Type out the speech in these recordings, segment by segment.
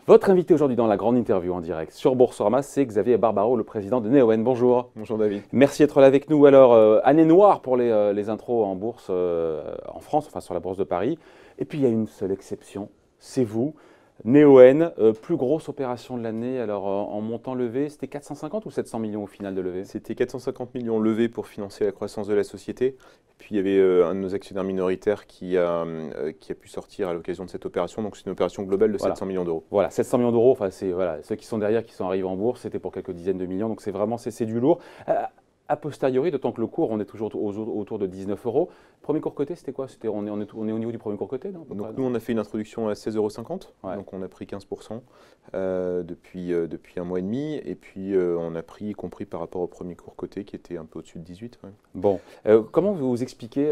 Votre invité aujourd'hui dans la grande interview en direct sur Boursorama, c'est Xavier Barbaro, le président de Neoen. Bonjour. Bonjour David. Merci d'être là avec nous. Alors, année noire pour les intros en bourse en France, enfin sur la bourse de Paris. Et puis il y a une seule exception, c'est vous. Neoen, plus grosse opération de l'année. Alors en montant levé, c'était 450 ou 700 millions au final de levée? C'était 450 millions levés pour financer la croissance de la société. Puis il y avait un de nos actionnaires minoritaires qui a pu sortir à l'occasion de cette opération. Donc c'est une opération globale de 700 millions d'euros. Voilà, 700 millions d'euros. Enfin, c'est ceux qui sont derrière, qui sont arrivés en bourse, c'était pour quelques dizaines de millions. Donc c'est vraiment c'est du lourd. A posteriori, d'autant que le cours, on est toujours autour de 19 €. Premier cours coté, c'était quoi? On est au niveau du premier cours coté, non? Donc nous, on a fait une introduction à 16,50 €. Ouais. Donc on a pris 15% depuis un mois et demi. Et puis on a pris, y compris par rapport au premier cours coté, qui était un peu au-dessus de 18. Ouais. Bon, comment vous expliquez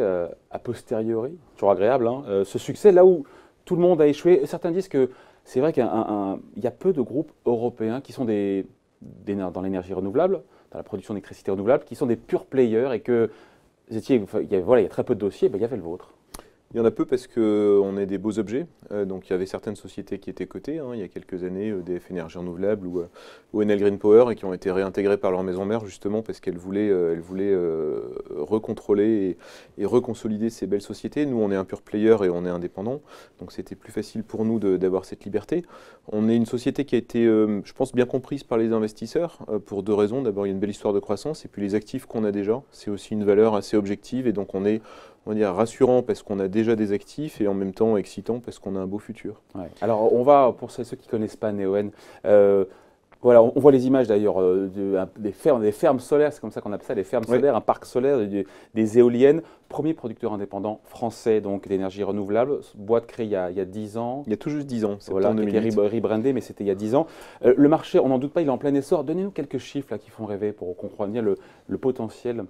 a posteriori, toujours agréable, hein, ce succès là où tout le monde a échoué? Certains disent que c'est vrai qu'il y a peu de groupes européens qui sont dans l'énergie renouvelable, dans la production d'électricité renouvelable, qui sont des pure players et que il y a très peu de dossiers, ben, il y avait le vôtre. Il y en a peu parce qu'on est des beaux objets. Donc il y avait certaines sociétés qui étaient cotées il y a quelques années, EDF Énergie Renouvelable ou Enel Green Power, et qui ont été réintégrées par leur maison mère justement parce qu'elles voulaient recontrôler et reconsolider ces belles sociétés. Nous, on est un pure player et on est indépendant, donc c'était plus facile pour nous d'avoir cette liberté. On est une société qui a été, je pense, bien comprise par les investisseurs pour deux raisons. D'abord, il y a une belle histoire de croissance, et puis les actifs qu'on a déjà, c'est aussi une valeur assez objective, et donc on est, on va dire, rassurant parce qu'on a déjà des actifs, et en même temps excitant parce qu'on a un beau futur. Ouais. Alors on va, pour ceux qui ne connaissent pas Neoen, voilà, on voit les images d'ailleurs des fermes solaires, c'est comme ça qu'on appelle ça, des fermes solaires, un parc solaire, des éoliennes. Premier producteur indépendant français donc d'énergie renouvelable, boîte créée il y a 10 ans. Il y a tout juste 10 ans, voilà, qui était rebrandé, mais c'était il y a 10 ans. Le marché, on n'en doute pas, il est en plein essor. Donnez-nous quelques chiffres là, qui font rêver pour qu'on comprenne bien le potentiel.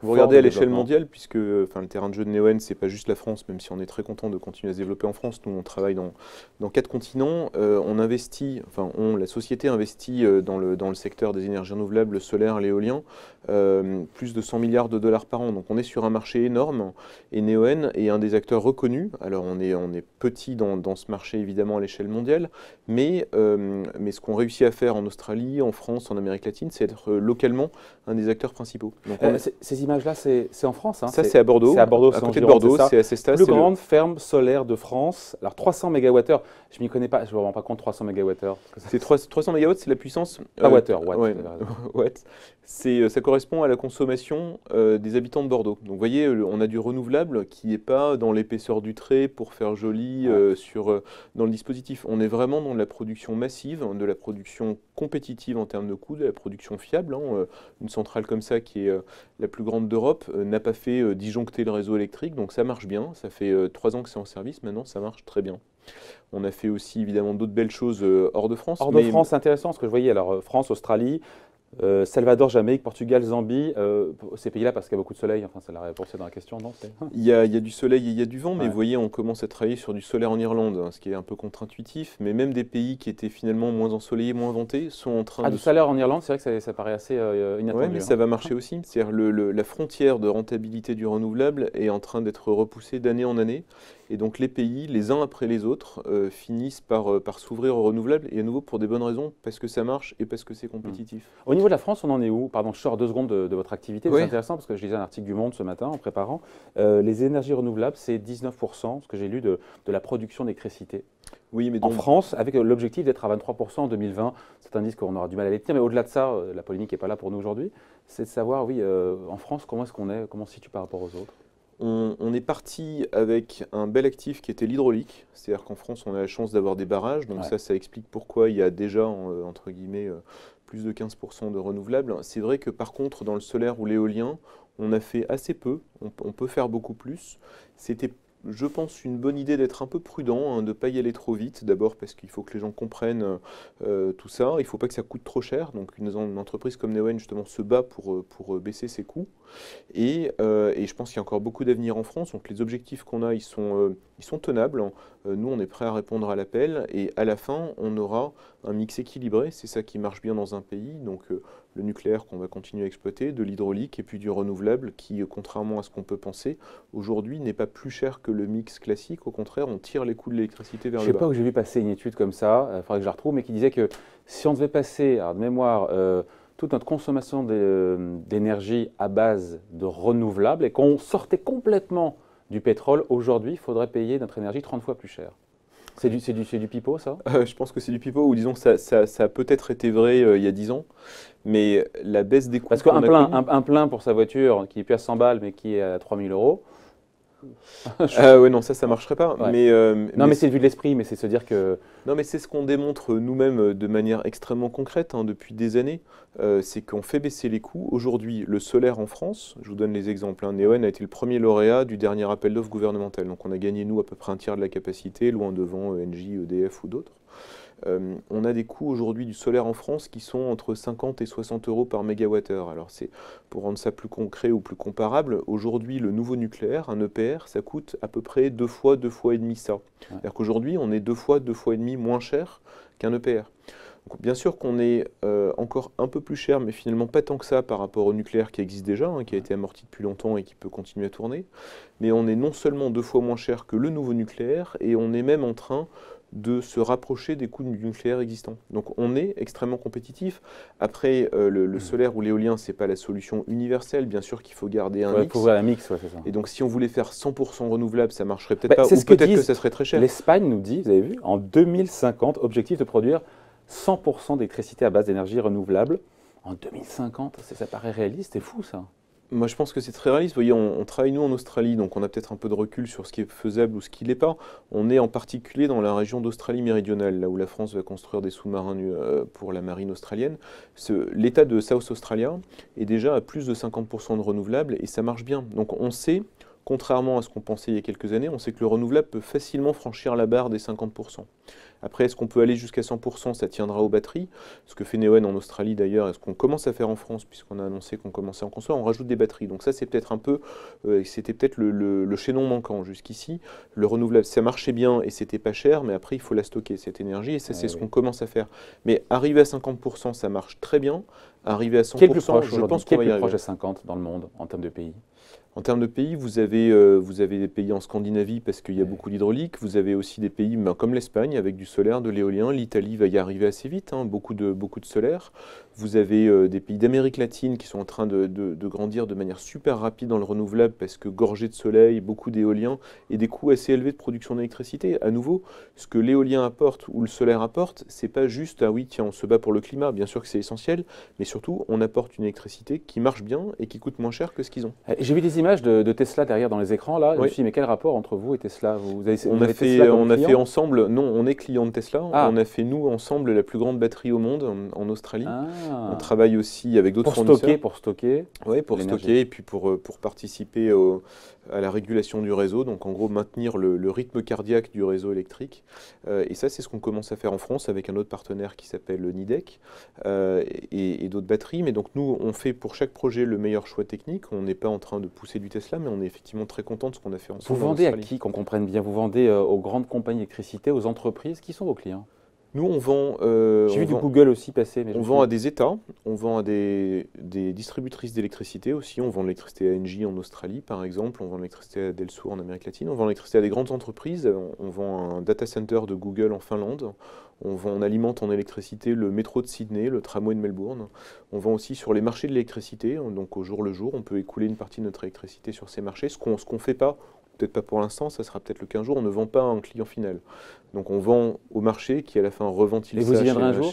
Vous regardez à l'échelle mondiale, puisque le terrain de jeu de Neoen, ce n'est pas juste la France, même si on est très content de continuer à se développer en France. Nous, on travaille dans 4 continents. On investit, la société investit dans le secteur des énergies renouvelables, le solaire, l'éolien, plus de 100 milliards de dollars par an. Donc on est sur un marché énorme, et Neoen est un des acteurs reconnus. Alors on est petit dans ce marché, évidemment, à l'échelle mondiale, mais ce qu'on réussit à faire en Australie, en France, en Amérique latine, c'est être localement un des acteurs principaux. Donc ces images-là, c'est en France, hein? Ça, c'est à Bordeaux. C'est à Bordeaux, à côté de Bordeaux, c'est à Cestas. Plus grande ferme solaire de France. Alors 300 MWh, je ne m'y connais pas, je ne me rends pas compte, 300 MWh. C'est 300 MW, c'est la puissance. Pas watt. Watt. Ça correspond à la consommation des habitants de Bordeaux. Donc vous voyez, on a du renouvelable qui n'est pas dans l'épaisseur du trait pour faire joli dans le dispositif. On est vraiment dans de la production massive, de la production compétitive en termes de coûts, de la production fiable. Une centrale comme ça, qui est la plus grande d'Europe, n'a pas fait disjoncter le réseau électrique, donc ça marche bien. Ça fait 3 ans que c'est en service, maintenant ça marche très bien. On a fait aussi évidemment d'autres belles choses hors de France. Hors de France, c'est intéressant, ce que je voyais, alors France, Australie, Salvador, Jamaïque, Portugal, Zambie, ces pays-là parce qu'il y a beaucoup de soleil, enfin c'est la réponse dans la question, non? Il y a du soleil et il y a du vent, mais vous voyez, on commence à travailler sur du solaire en Irlande, ce qui est un peu contre-intuitif, mais même des pays qui étaient finalement moins ensoleillés, moins ventés, sont en train de... du solaire en Irlande, c'est vrai que ça paraît assez inattendu. Oui, mais ça va marcher aussi. C'est-à-dire la frontière de rentabilité du renouvelable est en train d'être repoussée d'année en année, et donc les pays, les uns après les autres, finissent par s'ouvrir au renouvelable, et à nouveau pour des bonnes raisons, parce que ça marche et parce que c'est compétitif. Au niveau de la France, on en est où? Pardon, je sors 2 secondes de votre activité. C'est intéressant parce que je lisais un article du Monde ce matin en préparant. Les énergies renouvelables, c'est 19%, ce que j'ai lu, de la production d'électricité. Oui, mais en France, avec l'objectif d'être à 23% en 2020. Certains disent qu'on aura du mal à les tenir, mais au-delà de ça, la polémique n'est pas là pour nous aujourd'hui. C'est de savoir, en France, comment est-ce qu'on est, comment on se situe par rapport aux autres? On est parti avec un bel actif qui était l'hydraulique. C'est-à-dire qu'en France, on a la chance d'avoir des barrages. Donc ça explique pourquoi il y a déjà, entre guillemets, plus de 15% de renouvelables. C'est vrai que par contre, dans le solaire ou l'éolien, on a fait assez peu. On peut faire beaucoup plus. C'était, je pense, une bonne idée d'être un peu prudent, de ne pas y aller trop vite. D'abord parce qu'il faut que les gens comprennent tout ça. Il ne faut pas que ça coûte trop cher. Donc une entreprise comme Neoen, justement, se bat pour baisser ses coûts. Et je pense qu'il y a encore beaucoup d'avenir en France. Donc les objectifs qu'on a, ils sont tenables. Nous, on est prêt à répondre à l'appel. Et à la fin, on aura un mix équilibré. C'est ça qui marche bien dans un pays. Donc le nucléaire qu'on va continuer à exploiter, de l'hydraulique et puis du renouvelable qui, contrairement à ce qu'on peut penser, aujourd'hui n'est pas plus cher que le mix classique. Au contraire, on tire les coûts de l'électricité vers Je le sais bas. pas où j'ai vu passer une étude comme ça, il faudrait que je la retrouve, mais qui disait que si on devait passer, alors de mémoire, toute notre consommation d'énergie à base de renouvelables et qu'on sortait complètement du pétrole, aujourd'hui, il faudrait payer notre énergie 30 fois plus cher. C'est du pipeau, ça? Je pense que c'est du pipeau, ou disons que ça a peut-être été vrai il y a 10 ans, mais la baisse des coûts Parce qu'on qu'un a plein, connue- un plein pour sa voiture qui est plus à 100 balles, mais qui est à 3000 euros. Ouais, non, ça marcherait pas. Ouais. Mais, Non, mais c'est vu de l'esprit, mais c'est se dire que. non, mais c'est ce qu'on démontre nous-mêmes de manière extrêmement concrète depuis des années. C'est qu'on fait baisser les coûts. Aujourd'hui, le solaire en France, je vous donne les exemples. Neoen a été le premier lauréat du dernier appel d'offres gouvernemental. Donc on a gagné, nous, à peu près un tiers de la capacité, loin devant Engie, EDF ou d'autres. On a des coûts aujourd'hui du solaire en France qui sont entre 50 et 60 euros par mégawattheure. Alors c'est pour rendre ça plus concret ou plus comparable, aujourd'hui le nouveau nucléaire, un EPR, ça coûte à peu près deux fois et demi ça. C'est-à-dire qu'aujourd'hui on est deux fois et demi moins cher qu'un EPR. Donc, bien sûr qu'on est encore un peu plus cher, mais finalement pas tant que ça par rapport au nucléaire qui existe déjà, qui a été amorti depuis longtemps et qui peut continuer à tourner. Mais on est non seulement deux fois moins cher que le nouveau nucléaire, et on est même en train de se rapprocher des coûts du nucléaire existant. Donc on est extrêmement compétitif. Après, le solaire ou l'éolien, ce n'est pas la solution universelle. Bien sûr qu'il faut garder un Ouais, mix. faut voir un mix, ouais, c'est ça. Et donc si on voulait faire 100% renouvelable, ça marcherait peut-être pas, C'est ou ce que peut-être que disent ça serait très cher. L'Espagne nous dit, vous avez vu, en 2050, objectif de produire 100% d'électricité à base d'énergie renouvelable. En 2050, ça paraît réaliste, c'est fou ça. Moi, je pense que c'est très réaliste. Vous voyez, on travaille, nous, en Australie, donc on a peut-être un peu de recul sur ce qui est faisable ou ce qui ne l'est pas. On est en particulier dans la région d'Australie méridionale, là où la France va construire des sous-marins pour la marine australienne. L'État de South Australia est déjà à plus de 50% de renouvelables et ça marche bien. Donc on sait, contrairement à ce qu'on pensait il y a quelques années, on sait que le renouvelable peut facilement franchir la barre des 50%. Après, est-ce qu'on peut aller jusqu'à 100%? Ça tiendra aux batteries. Ce que fait Neoen en Australie d'ailleurs, et ce qu'on commence à faire en France, puisqu'on a annoncé qu'on commençait à en construire, on rajoute des batteries. Donc ça, c'est peut-être un peu, c'était peut-être le chaînon manquant jusqu'ici. Le renouvelable, ça marchait bien et c'était pas cher, mais après, il faut la stocker, cette énergie, et ça, c'est ce qu'on commence à faire. Mais arriver à 50%, ça marche très bien. Arriver à 100%, Qui est le plus proche je pense Qui est qu'on va le y plus proche arriver. de 50 dans le monde en termes de pays? En termes de pays, vous avez des pays en Scandinavie parce qu'il y a beaucoup d'hydraulique. Vous avez aussi des pays comme l'Espagne avec du solaire, de l'éolien. L'Italie va y arriver assez vite, beaucoup de solaire. Vous avez des pays d'Amérique latine qui sont en train de grandir de manière super rapide dans le renouvelable parce que gorgé de soleil, beaucoup d'éolien et des coûts assez élevés de production d'électricité. À nouveau, ce que l'éolien apporte ou le solaire apporte, c'est pas juste ah oui tiens on se bat pour le climat. Bien sûr que c'est essentiel, mais surtout on apporte une électricité qui marche bien et qui coûte moins cher que ce qu'ils ont. J'ai vu des images de Tesla derrière dans les écrans là. Je me Oui. suis dit mais quel rapport entre vous et Tesla? On vous a avez fait, Tesla comme on a fait client ensemble, non, on est client de Tesla. Ah. On a fait nous ensemble la plus grande batterie au monde en Australie. Ah. On travaille aussi avec d'autres Pour fournisseurs. stocker. Oui, pour l'énergie. stocker et puis pour participer à la régulation du réseau. Donc en gros maintenir le rythme cardiaque du réseau électrique. Et ça c'est ce qu'on commence à faire en France avec un autre partenaire qui s'appelle Nidec et d'autres batteries. Mais donc nous on fait pour chaque projet le meilleur choix technique. On n'est pas en train de pousser du Tesla, mais on est effectivement très content de ce qu'on a fait ensemble. Vous vendez à qui, qu'on comprenne bien? Vous vendez aux grandes compagnies d'électricité, aux entreprises? Qui sont vos clients? Nous, on vend. J'ai vu du Google aussi passer. Mais On vend à des États, on vend à des distributrices d'électricité aussi. On vend de l'électricité à Engie en Australie, par exemple. On vend de l'électricité à Delsour en Amérique latine. On vend de l'électricité à des grandes entreprises. On vend un data center de Google en Finlande. On alimente en électricité le métro de Sydney, le tramway de Melbourne. On vend aussi sur les marchés de l'électricité. Donc au jour le jour, on peut écouler une partie de notre électricité sur ces marchés. Ce qu'on fait pas, peut-être pas pour l'instant, ça sera peut-être le 15 jours, on ne vend pas à un client final. Donc on vend au marché qui à la fin reventile ça. Et vous y viendrez un jour?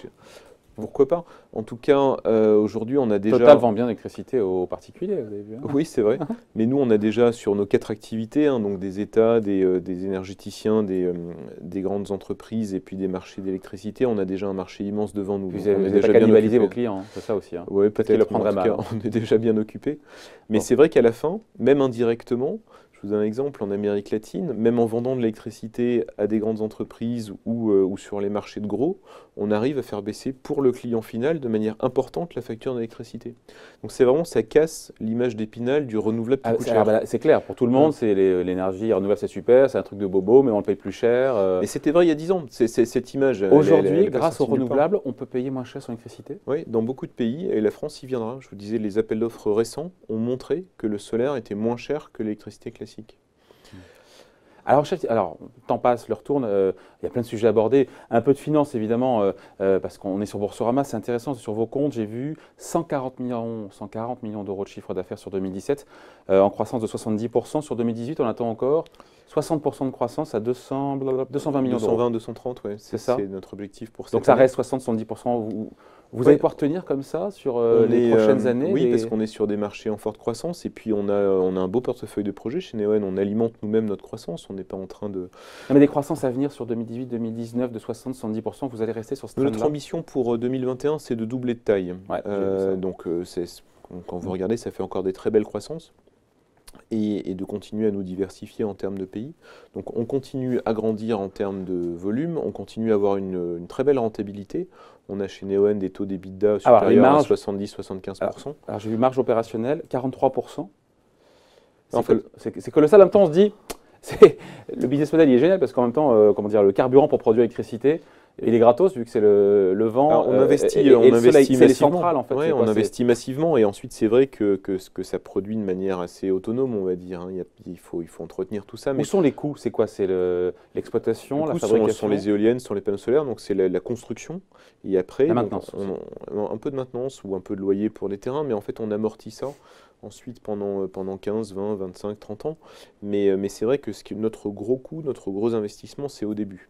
Pourquoi pas? En tout cas, aujourd'hui, on a déjà... Total vend bien l'électricité aux particuliers, vous avez vu, hein? Oui, c'est vrai. Mais nous, on a déjà sur nos 4 activités, donc des États, des énergéticiens, des grandes entreprises et puis des marchés d'électricité, on a déjà un marché immense devant nous. Vous n'avez pas cannibalisé vos clients, c'est ça aussi. Hein. Oui, peut-être. le prendraient mal. On est déjà bien occupé. Mais Bon. c'est vrai qu'à la fin, même indirectement, je vous donne un exemple, en Amérique latine, même en vendant de l'électricité à des grandes entreprises ou sur les marchés de gros, on arrive à faire baisser pour le client final de manière importante la facture d'électricité. Donc c'est vraiment, ça casse l'image d'Épinal du renouvelable qui coûte cher. C'est clair, pour tout le monde, c'est l'énergie renouvelable, c'est super, c'est un truc de bobo, mais on le paye plus cher. Mais c'était vrai il y a 10 ans, cette image. Aujourd'hui, grâce aux renouvelables, on peut payer moins cher son électricité? Oui, dans beaucoup de pays, et la France y viendra. Je vous disais, les appels d'offres récents ont montré que le solaire était moins cher que l'électricité classique. Alors, le temps passe, l'heure tourne, il y a plein de sujets abordés. Un peu de finance, évidemment, parce qu'on est sur Boursorama, c'est intéressant, sur vos comptes, j'ai vu 140 millions d'euros de chiffre d'affaires sur 2017, en croissance de 70%. Sur 2018, on attend encore 60% de croissance à 220 millions d'euros. 220, 230, oui, c'est ça. C'est notre objectif pour cette année. Donc ça reste 60-70%. Vous allez pouvoir tenir comme ça sur les prochaines années? Oui, parce qu'on est sur des marchés en forte croissance et puis on a un beau portefeuille de projets chez Neoen. On alimente nous-mêmes notre croissance. On n'est pas en train de... Non, mais des croissances à venir sur 2018-2019 de 60-70%, vous allez rester sur ce trend-là? Notre ambition pour 2021, c'est de doubler de taille. Ouais, donc quand vous regardez, ça fait encore des très belles croissances. Et de continuer à nous diversifier en termes de pays. Donc on continue à grandir en termes de volume, on continue à avoir une très belle rentabilité. On a chez Neoen des taux d'EBITDA supérieurs à 70-75%. Alors j'ai vu marge opérationnelle, 43%. C'est colossal. En même temps, on se dit, le business model il est génial parce qu'en même temps, comment dire, le carburant pour produire l'électricité, il est gratos vu que c'est le vent. Alors, on investit, c'est les centrales en fait. Ouais, on investit massivement et ensuite c'est vrai que ça produit de manière assez autonome, on va dire. Hein. Il faut entretenir tout ça. Mais où sont les coûts? C'est quoi? C'est l'exploitation, la fabrication? Ce sont les éoliennes, ce sont les panneaux solaires, donc c'est la construction. Et après, la maintenance. Un peu de maintenance ou un peu de loyer pour les terrains, mais en fait on amortit ça ensuite pendant 15, 20, 25, 30 ans. Mais c'est vrai que notre gros coût, notre gros investissement, c'est au début.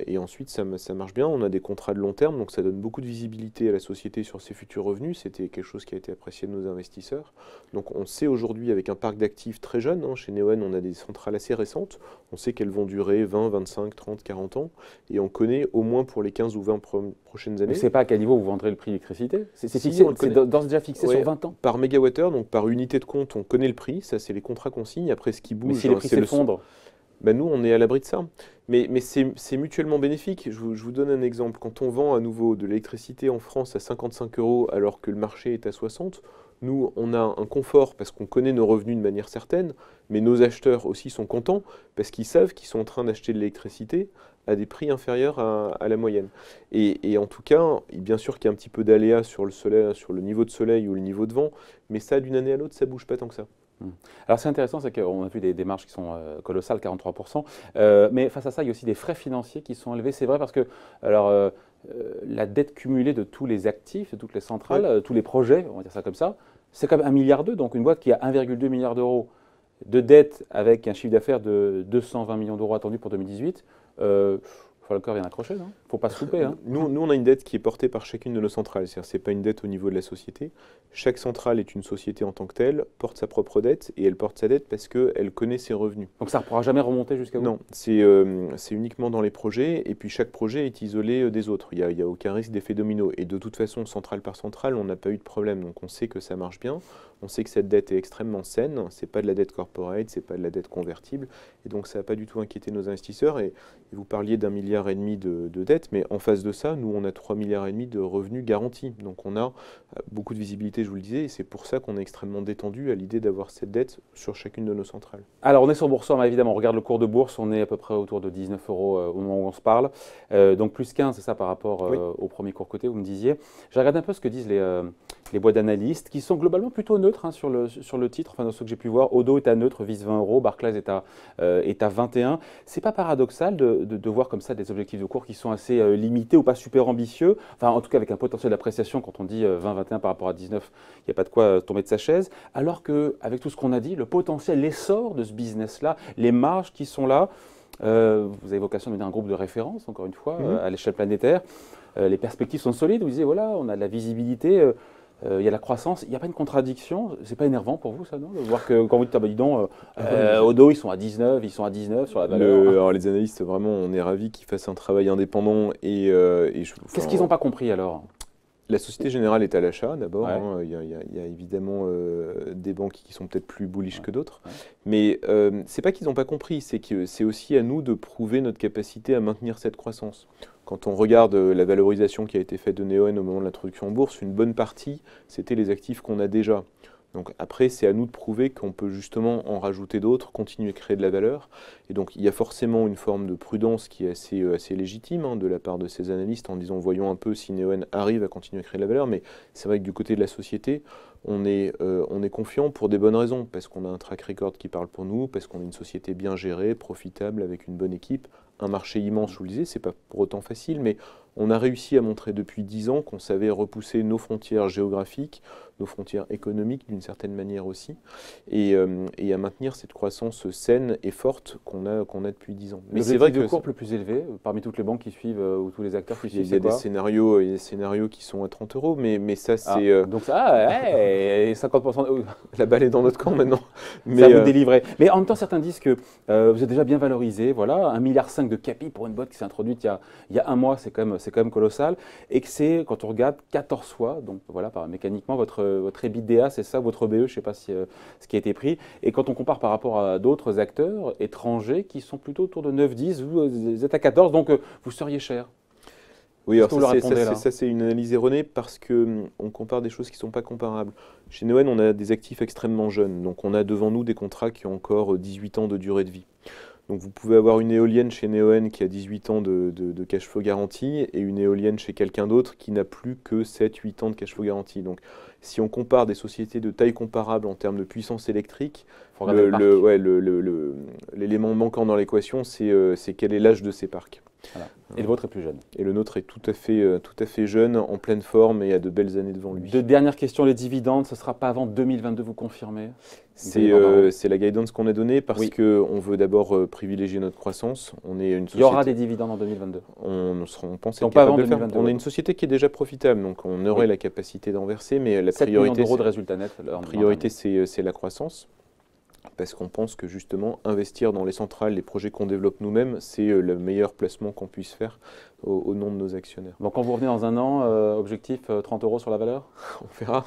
Et ensuite, ça marche bien. On a des contrats de long terme, donc ça donne beaucoup de visibilité à la société sur ses futurs revenus. C'était quelque chose qui a été apprécié de nos investisseurs. Donc on sait aujourd'hui, avec un parc d'actifs très jeune, hein, chez Neoen, on a des centrales assez récentes. On sait qu'elles vont durer 20, 25, 30, 40 ans. Et on connaît au moins pour les 15 ou 20 prochaines années. Mais c'est pas à quel niveau vous vendrez le prix de l'électricité? C'est fixé, c'est déjà fixé sur 20 ans? Par mégawattheure, donc par unité de compte, on connaît le prix. Ça, c'est les contrats qu'on signe. Après, ce qui bouge, mais si les prix s'effondrent? Ben nous, on est à l'abri de ça. Mais c'est mutuellement bénéfique. Je vous donne un exemple. Quand on vend à nouveau de l'électricité en France à 55 € alors que le marché est à 60, nous, on a un confort parce qu'on connaît nos revenus de manière certaine, mais nos acheteurs aussi sont contents parce qu'ils savent qu'ils sont en train d'acheter de l'électricité à des prix inférieurs à la moyenne. Et en tout cas, bien sûr qu'il y a un petit peu d'aléa sur le niveau de soleil ou le niveau de vent, mais ça, d'une année à l'autre, ça ne bouge pas tant que ça. Alors c'est intéressant, c'est qu'on a vu des marges qui sont colossales, 43%, mais face à ça, il y a aussi des frais financiers qui sont élevés. C'est vrai parce que la dette cumulée de tous les actifs, de toutes les centrales, tous les projets, on va dire ça comme ça, c'est quand même 1,2 milliard. Donc une boîte qui a 1,2 milliard d'euros de dette avec un chiffre d'affaires de 220 millions d'euros attendu pour 2018, il faut le cœur bien accroché, il ne faut pas se louper. Hein. Nous, on a une dette qui est portée par chacune de nos centrales. C'est-à-dire ce n'est pas une dette au niveau de la société. Chaque centrale est une société en tant que telle, porte sa propre dette, et elle porte sa dette parce qu'elle connaît ses revenus. Donc ça ne pourra jamais remonter jusqu'à vous? Non, c'est uniquement dans les projets, et puis chaque projet est isolé des autres. Il n'y a aucun risque d'effet domino. Et de toute façon, centrale par centrale, on n'a pas eu de problème. Donc on sait que ça marche bien. On sait que cette dette est extrêmement saine. Ce n'est pas de la dette corporate, ce n'est pas de la dette convertible. Et donc ça n'a pas du tout inquiété nos investisseurs. Et vous parliez d'1,5 milliard de dette, mais en face de ça, nous, on a 3,5 milliards de revenus garantis. Donc on a beaucoup de visibilité, je vous le disais, et c'est pour ça qu'on est extrêmement détendu à l'idée d'avoir cette dette sur chacune de nos centrales. Alors on est sur Boursorama, évidemment, on regarde le cours de bourse, on est à peu près autour de 19 € au moment où on se parle, donc plus 15, c'est ça par rapport au premier cours coté, vous me disiez. Je regarde un peu ce que disent les boîtes d'analystes, qui sont globalement plutôt neutres hein, sur le titre, enfin dans ce que j'ai pu voir. Odo est à neutre, vise 20 €, Barclays est à 21. C'est pas paradoxal de voir comme ça des objectifs de cours qui sont assez limités ou pas super ambitieux, enfin en tout cas avec un potentiel d'appréciation quand on dit 20-21 par rapport à 19, il n'y a pas de quoi tomber de sa chaise, alors qu'avec tout ce qu'on a dit, le potentiel, l'essor de ce business-là, les marges qui sont là, vous avez vocation de devenir un groupe de référence, encore une fois, à l'échelle planétaire, les perspectives sont solides, vous disiez voilà, on a de la visibilité, il y a la croissance, il n'y a pas une contradiction, c'est pas énervant pour vous ça, non? De voir que quand vous dites, ah bah dis donc, Odo ils sont à 19 sur la valeur. Alors les analystes, vraiment, on est ravis qu'ils fassent un travail indépendant. Qu'est-ce qu'ils n'ont pas compris alors? La Société Générale est à l'achat d'abord. Ouais. Hein. Il y a évidemment des banques qui sont peut-être plus bullish que d'autres. Ouais. Mais c'est pas qu'ils n'ont pas compris, c'est que c'est aussi à nous de prouver notre capacité à maintenir cette croissance. Quand on regarde la valorisation qui a été faite de Neoen au moment de l'introduction en bourse, une bonne partie, c'était les actifs qu'on a déjà. Donc après, c'est à nous de prouver qu'on peut justement en rajouter d'autres, continuer à créer de la valeur. Et donc il y a forcément une forme de prudence qui est assez légitime hein, de la part de ces analystes en disant voyons un peu si Neoen arrive à continuer à créer de la valeur. Mais c'est vrai que du côté de la société, on est confiant pour des bonnes raisons, parce qu'on a un track record qui parle pour nous, parce qu'on est une société bien gérée, profitable, avec une bonne équipe, un marché immense, je vous le disais, c'est pas pour autant facile, mais on a réussi à montrer depuis 10 ans qu'on savait repousser nos frontières géographiques, nos frontières économiques d'une certaine manière aussi, et à maintenir cette croissance saine et forte qu'on a depuis 10 ans. Mais c'est vrai que le cours le plus élevé, parmi toutes les banques qui suivent, ou tous les acteurs qui suivent, il y a des scénarios qui sont à 30 euros, mais ça c'est... donc ça, ouais, 50%, la balle est dans notre camp maintenant. Mais ça vous délivrait. Mais en même temps, certains disent que vous êtes déjà bien valorisé, voilà, 1,5 milliard de capi pour une boîte qui s'est introduite il y a un mois, c'est quand même colossal, et que c'est, quand on regarde, 14 fois, donc voilà, mécaniquement, votre EBITDA, c'est ça, votre BE, je ne sais pas si, ce qui a été pris, et quand on compare par rapport à d'autres acteurs étrangers qui sont plutôt autour de 9-10, vous êtes à 14, donc vous seriez cher. Oui, alors ça c'est une analyse erronée parce qu'on compare des choses qui ne sont pas comparables. Chez Neoen, on a des actifs extrêmement jeunes, donc on a devant nous des contrats qui ont encore 18 ans de durée de vie. Donc vous pouvez avoir une éolienne chez Neoen qui a 18 ans de cash flow garanti et une éolienne chez quelqu'un d'autre qui n'a plus que 7-8 ans de cash flow garanti. Donc si on compare des sociétés de taille comparable en termes de puissance électrique, l'élément manquant dans l'équation, c'est quel est l'âge de ces parcs. Voilà. Et le vôtre est plus jeune. Et le nôtre est tout à fait jeune, en pleine forme et a de belles années devant lui. Deux dernières questions, les dividendes, ce ne sera pas avant 2022, vous confirmez? C'est la guidance qu'on a donnée parce qu'on veut d'abord privilégier notre croissance. On est une société... Il y aura des dividendes en 2022? On pense être pas avant capable de 2022. faire. On est une société qui est déjà profitable, donc on aurait la capacité d'en verser, mais la 7 priorité, millions d'euros de résultats nets. La priorité, c'est la croissance. Parce qu'on pense que justement, investir dans les centrales, les projets qu'on développe nous-mêmes, c'est le meilleur placement qu'on puisse faire au nom de nos actionnaires. Donc quand vous revenez dans un an, objectif 30 euros sur la valeur? On verra.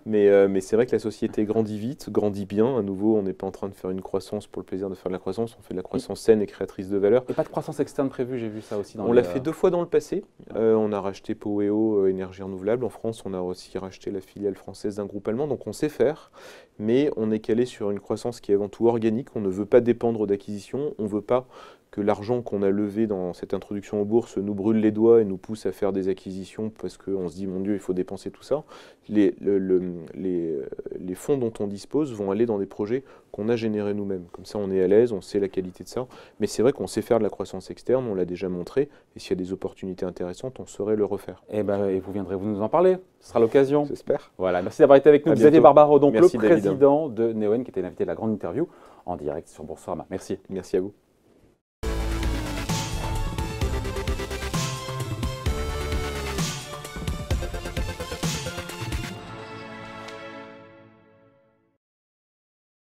Mais c'est vrai que la société grandit vite, grandit bien. À nouveau, on n'est pas en train de faire une croissance pour le plaisir de faire de la croissance. On fait de la croissance saine et créatrice de valeur. Et pas de croissance externe prévue, j'ai vu ça aussi. On l'a fait 2 fois dans le passé. On a racheté Poweo Énergie Renouvelable. En France, on a aussi racheté la filiale française d'un groupe allemand. Donc on sait faire, mais on est calé sur une croissance qui est avant tout organique. On ne veut pas dépendre d'acquisition. On ne veut pas que l'argent qu'on a levé dans cette introduction aux bourses nous brûle les doigts et nous pousse à faire des acquisitions parce qu'on se dit, mon Dieu, il faut dépenser tout ça. Les fonds dont on dispose vont aller dans des projets qu'on a générés nous-mêmes. Comme ça, on est à l'aise, on sait la qualité de ça. Mais c'est vrai qu'on sait faire de la croissance externe, on l'a déjà montré. Et s'il y a des opportunités intéressantes, on saurait le refaire. Et vous viendrez vous nous en parler. Ce sera l'occasion. J'espère. Voilà, merci d'avoir été avec nous. Xavier Barbaro, donc le président de Neoen, qui était l'invité de la grande interview en direct sur Boursorama. Merci. Merci à vous.